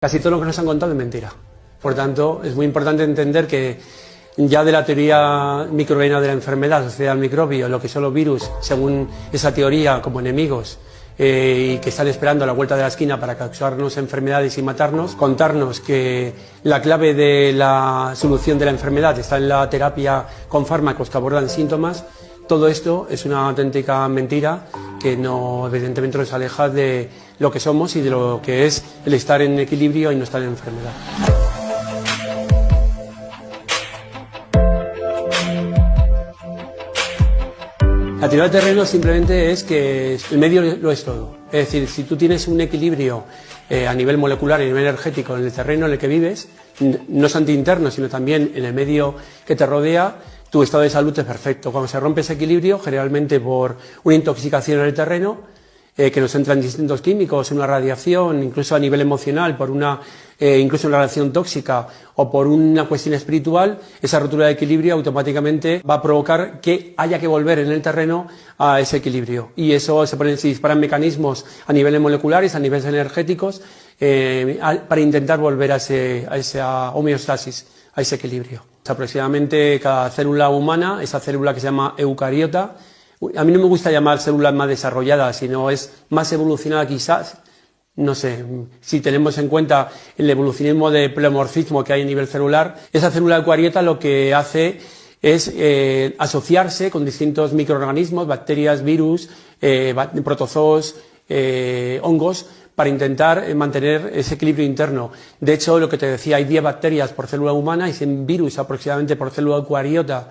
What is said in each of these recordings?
Casi todo lo que nos han contado es mentira. Por tanto, es muy importante entender que ya de la teoría microbiana de la enfermedad asociada al microbio, lo que son los virus, según esa teoría, como enemigos, y que están esperando a la vuelta de la esquina para causarnos enfermedades y matarnos, contarnos que la clave de la solución de la enfermedad está en la terapia con fármacos que abordan síntomas. Todo esto es una auténtica mentira que no, evidentemente nos aleja de lo que somos y de lo que es el estar en equilibrio y no estar en enfermedad. La teoría del terreno simplemente es que el medio lo es todo. Es decir, si tú tienes un equilibrio a nivel molecular y a nivel energético en el terreno en el que vives, no solamente interno, sino también en el medio que te rodea, tu estado de salud es perfecto. Cuando se rompe ese equilibrio, generalmente por una intoxicación en el terreno, que nos entran distintos químicos, una radiación, incluso a nivel emocional, por incluso una radiación tóxica o por una cuestión espiritual, esa rotura de equilibrio automáticamente va a provocar que haya que volver en el terreno a ese equilibrio. Y eso se disparan mecanismos a niveles moleculares, a niveles energéticos, para intentar volver a esa homeostasis, a ese equilibrio. Aproximadamente cada célula humana, esa célula que se llama eucariota, a mí no me gusta llamar células más desarrolladas, sino es más evolucionada quizás, no sé, si tenemos en cuenta el evolucionismo de pleomorfismo que hay a nivel celular, esa célula eucariota lo que hace es asociarse con distintos microorganismos, bacterias, virus, protozoos, hongos, para intentar mantener ese equilibrio interno. De hecho, lo que te decía, hay 10 bacterias por célula humana y 100 virus aproximadamente por célula eucariota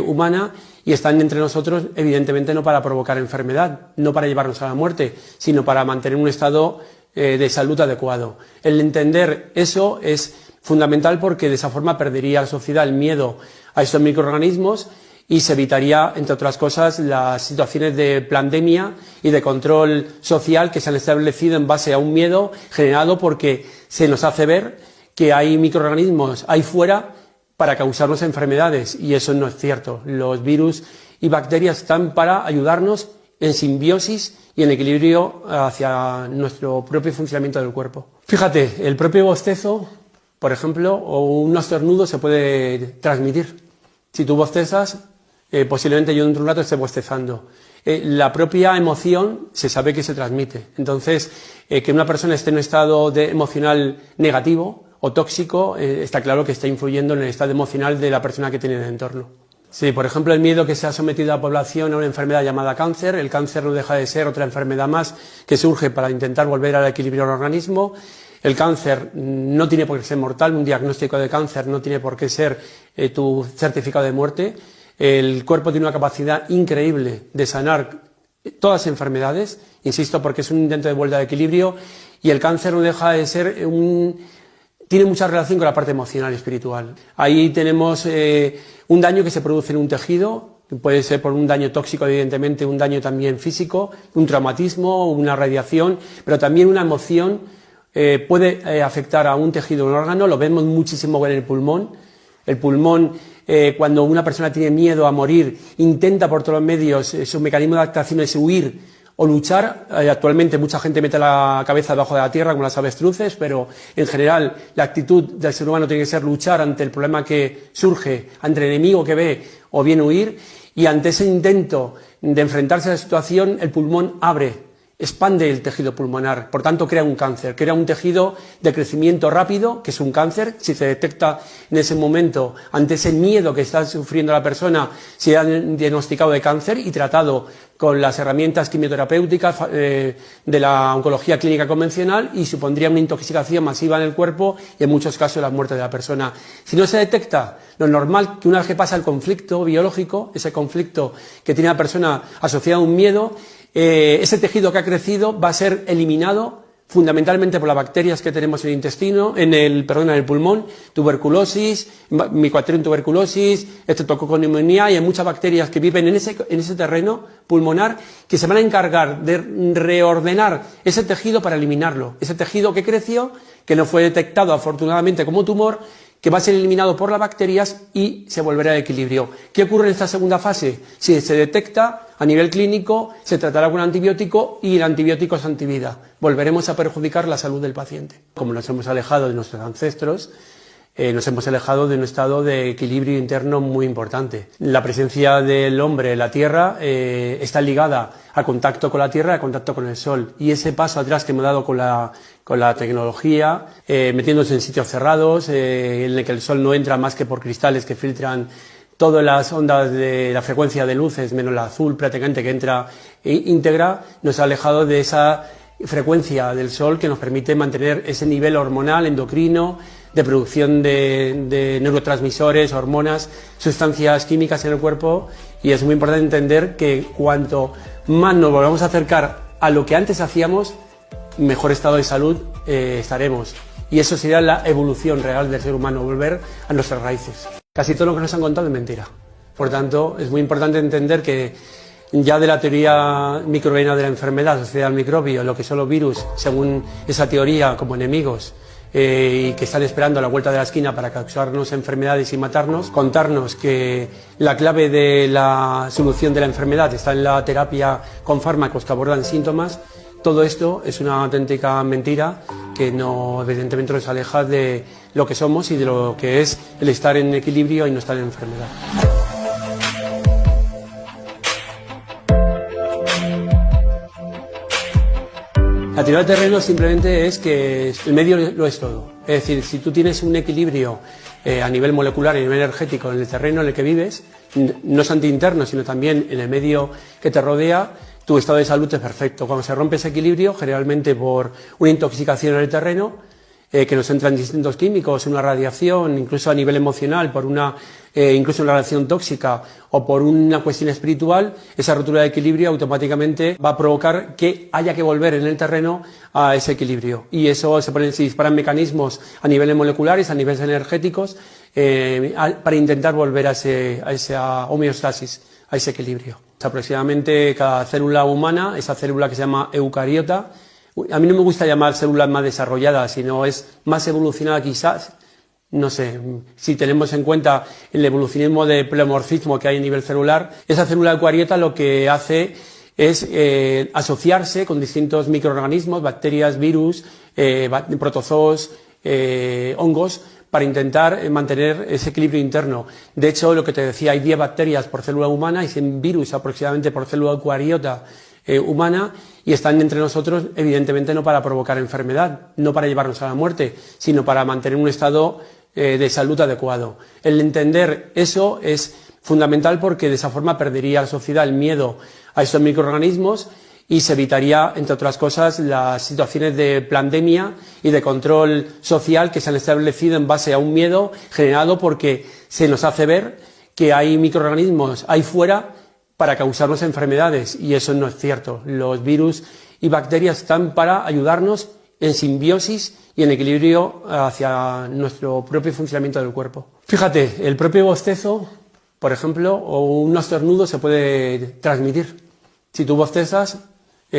humana, y están entre nosotros evidentemente no para provocar enfermedad, no para llevarnos a la muerte, sino para mantener un estado de salud adecuado. El entender eso es fundamental porque de esa forma perdería la sociedad el miedo a esos microorganismos y se evitaría, entre otras cosas, las situaciones de pandemia y de control social que se han establecido en base a un miedo generado porque se nos hace ver que hay microorganismos ahí fuera para causarnos enfermedades, y eso no es cierto. Los virus y bacterias están para ayudarnos en simbiosis y en equilibrio hacia nuestro propio funcionamiento del cuerpo. Fíjate, el propio bostezo, por ejemplo, o un estornudo se puede transmitir. Si tú bostezas, posiblemente yo dentro de un rato esté bostezando. La propia emoción se sabe que se transmite. Entonces, que una persona esté en un estado emocional negativo o tóxico, está claro que está influyendo en el estado emocional de la persona que tiene en el entorno. Sí, por ejemplo, el miedo que se ha sometido a la población a una enfermedad llamada cáncer. El cáncer no deja de ser otra enfermedad más que surge para intentar volver al equilibrio del organismo. El cáncer no tiene por qué ser mortal, un diagnóstico de cáncer no tiene por qué ser tu certificado de muerte. El cuerpo tiene una capacidad increíble de sanar todas las enfermedades, insisto, porque es un intento de vuelta de equilibrio, y el cáncer no deja de ser tiene mucha relación con la parte emocional y espiritual. Ahí tenemos un daño que se produce en un tejido, que puede ser por un daño tóxico, evidentemente, un daño también físico, un traumatismo, una radiación, pero también una emoción puede afectar a un tejido o un órgano. Lo vemos muchísimo en el pulmón. El pulmón, cuando una persona tiene miedo a morir, intenta por todos los medios, su mecanismo de adaptación es huir o luchar. Actualmente mucha gente mete la cabeza debajo de la tierra como las avestruces, pero en general la actitud del ser humano tiene que ser luchar ante el problema que surge, ante el enemigo que ve, o bien huir, y ante ese intento de enfrentarse a la situación el pulmón expande el tejido pulmonar, por tanto crea un cáncer, crea un tejido de crecimiento rápido, que es un cáncer. Si se detecta en ese momento, ante ese miedo que está sufriendo la persona, se ha diagnosticado de cáncer y tratado con las herramientas quimioterapéuticas de la oncología clínica convencional, y supondría una intoxicación masiva en el cuerpo y en muchos casos la muerte de la persona. Si no se detecta, lo normal que una vez que pasa el conflicto biológico, ese conflicto que tiene la persona asociado a un miedo, ese tejido que ha crecido va a ser eliminado fundamentalmente por las bacterias que tenemos en el intestino, en el pulmón, tuberculosis, Mycobacterium tuberculosis, Streptococcus pneumoniae, y hay muchas bacterias que viven en ese terreno pulmonar que se van a encargar de reordenar ese tejido para eliminarlo. Ese tejido que creció, que no fue detectado afortunadamente como tumor, que va a ser eliminado por las bacterias y se volverá al equilibrio. ¿Qué ocurre en esta segunda fase? Si se detecta a nivel clínico, se tratará con antibiótico y el antibiótico es antivida. Volveremos a perjudicar la salud del paciente. Como nos hemos alejado de nuestros ancestros, nos hemos alejado de un estado de equilibrio interno muy importante. La presencia del hombre en la Tierra está ligada al contacto con la Tierra y al contacto con el Sol. Y ese paso atrás que hemos dado con la tecnología, metiéndose en sitios cerrados, en el que el Sol no entra más que por cristales que filtran todas las ondas de la frecuencia de luces, menos la azul prácticamente que entra íntegra, nos ha alejado de esa frecuencia del Sol que nos permite mantener ese nivel hormonal, endocrino, de producción de neurotransmisores, hormonas, sustancias químicas en el cuerpo, y es muy importante entender que cuanto más nos volvamos a acercar a lo que antes hacíamos, mejor estado de salud estaremos. Y eso sería la evolución real del ser humano, volver a nuestras raíces. Casi todo lo que nos han contado es mentira. Por tanto, es muy importante entender que ya de la teoría microbiana de la enfermedad, asociada al microbio, lo que son los virus, según esa teoría, como enemigos, y que están esperando a la vuelta de la esquina para causarnos enfermedades y matarnos, contarnos que la clave de la solución de la enfermedad está en la terapia con fármacos que abordan síntomas. Todo esto es una auténtica mentira que no, evidentemente nos aleja de lo que somos y de lo que es el estar en equilibrio y no estar en enfermedad. La teoría del terreno simplemente es que el medio lo es todo. Es decir, si tú tienes un equilibrio a nivel molecular y a nivel energético en el terreno en el que vives, no es interno, sino también en el medio que te rodea, tu estado de salud es perfecto. Cuando se rompe ese equilibrio, generalmente por una intoxicación en el terreno, que nos entran distintos químicos, una radiación, incluso a nivel emocional, por incluso una radiación tóxica o por una cuestión espiritual, esa rotura de equilibrio automáticamente va a provocar que haya que volver en el terreno a ese equilibrio. Y eso se disparan mecanismos a niveles moleculares, a niveles energéticos, para intentar volver a esa homeostasis, a ese equilibrio. Aproximadamente cada célula humana, esa célula que se llama eucariota, a mí no me gusta llamar células más desarrolladas, sino es más evolucionada quizás, no sé, si tenemos en cuenta el evolucionismo de pleomorfismo que hay a nivel celular, esa célula eucariota lo que hace es asociarse con distintos microorganismos, bacterias, virus, protozoos, hongos, para intentar mantener ese equilibrio interno. De hecho, lo que te decía, hay 10 bacterias por célula humana y 100 virus aproximadamente por célula eucariota humana, y están entre nosotros evidentemente no para provocar enfermedad, no para llevarnos a la muerte, sino para mantener un estado de salud adecuado. El entender eso es fundamental porque de esa forma perdería la sociedad el miedo a esos microorganismos y se evitaría, entre otras cosas, las situaciones de pandemia y de control social que se han establecido en base a un miedo generado porque se nos hace ver que hay microorganismos ahí fuera para causarnos enfermedades, y eso no es cierto. Los virus y bacterias están para ayudarnos en simbiosis y en equilibrio hacia nuestro propio funcionamiento del cuerpo. Fíjate, el propio bostezo, por ejemplo, o un estornudo se puede transmitir. Si tú bostezas,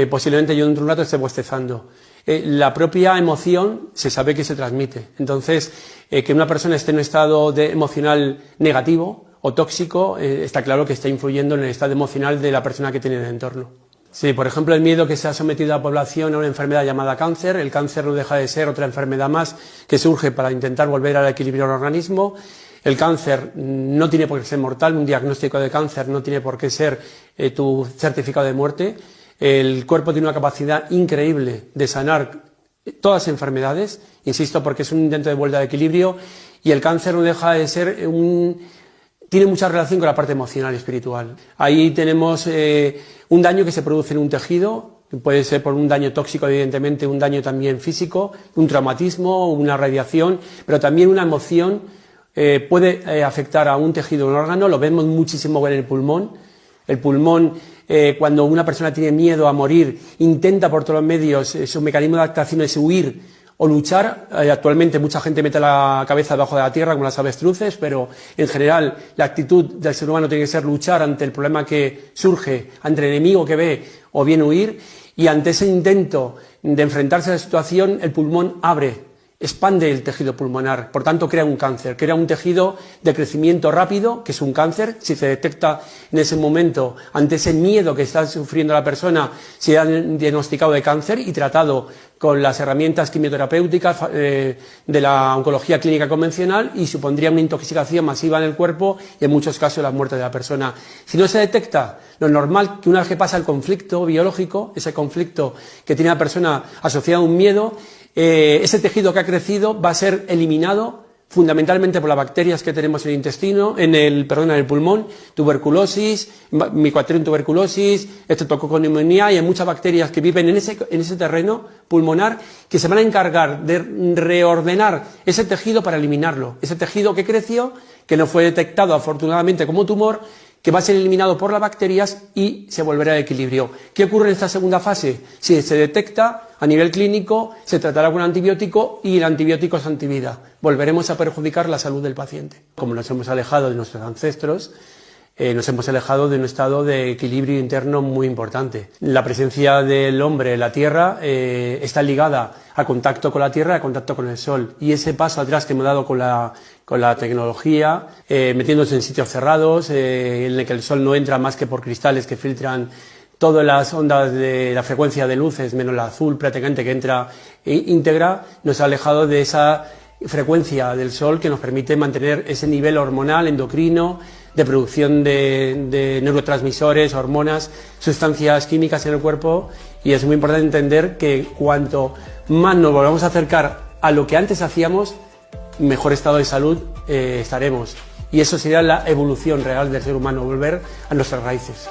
posiblemente yo dentro de un rato esté bostezando. La propia emoción se sabe que se transmite. Entonces, que una persona esté en un estado emocional negativo o tóxico, está claro que está influyendo en el estado emocional de la persona que tiene en el entorno. Sí, por ejemplo, el miedo que se ha sometido a la población a una enfermedad llamada cáncer. El cáncer no deja de ser otra enfermedad más que surge para intentar volver al equilibrio del organismo. El cáncer no tiene por qué ser mortal, un diagnóstico de cáncer no tiene por qué ser tu certificado de muerte. El cuerpo tiene una capacidad increíble de sanar todas las enfermedades, insisto, porque es un intento de vuelta de equilibrio, y el cáncer no deja de ser tiene mucha relación con la parte emocional y espiritual. Ahí tenemos un daño que se produce en un tejido, puede ser por un daño tóxico, evidentemente, un daño también físico, un traumatismo, una radiación, pero también una emoción puede afectar a un tejido o un órgano. Lo vemos muchísimo en el pulmón. El pulmón, cuando una persona tiene miedo a morir, intenta por todos los medios, su mecanismo de adaptación es huir o luchar. Actualmente mucha gente mete la cabeza debajo de la tierra como las avestruces, pero en general la actitud del ser humano tiene que ser luchar ante el problema que surge, ante el enemigo que ve, o bien huir, y ante ese intento de enfrentarse a la situación el pulmón abre expande el tejido pulmonar, por tanto crea un cáncer, crea un tejido de crecimiento rápido, que es un cáncer. Si se detecta en ese momento, ante ese miedo que está sufriendo la persona, se ha diagnosticado de cáncer y tratado con las herramientas quimioterapéuticas de la oncología clínica convencional, y supondría una intoxicación masiva en el cuerpo y en muchos casos la muerte de la persona. Si no se detecta, lo normal que una vez que pasa el conflicto biológico, ese conflicto que tiene la persona asociado a un miedo, ese tejido que ha crecido va a ser eliminado fundamentalmente por las bacterias que tenemos en el intestino, en el pulmón, tuberculosis, Mycobacterium tuberculosis, Streptococcus pneumoniae, y hay muchas bacterias que viven en ese terreno pulmonar que se van a encargar de reordenar ese tejido para eliminarlo. Ese tejido que creció, que no fue detectado afortunadamente como tumor, que va a ser eliminado por las bacterias y se volverá al equilibrio. ¿Qué ocurre en esta segunda fase? Si se detecta a nivel clínico, se tratará con antibiótico y el antibiótico es antivida. Volveremos a perjudicar la salud del paciente. Como nos hemos alejado de nuestros ancestros, nos hemos alejado de un estado de equilibrio interno muy importante. La presencia del hombre en la Tierra está ligada al contacto con la Tierra y al contacto con el Sol. Y ese paso atrás que hemos dado con la tecnología, metiéndose en sitios cerrados, en el que el Sol no entra más que por cristales que filtran todas las ondas de la frecuencia de luces, menos la azul prácticamente que entra íntegra, nos ha alejado de esa frecuencia del Sol que nos permite mantener ese nivel hormonal, endocrino, de producción de neurotransmisores, hormonas, sustancias químicas en el cuerpo. Y es muy importante entender que cuanto más nos volvamos a acercar a lo que antes hacíamos, mejor estado de salud estaremos. Y eso sería la evolución real del ser humano, volver a nuestras raíces.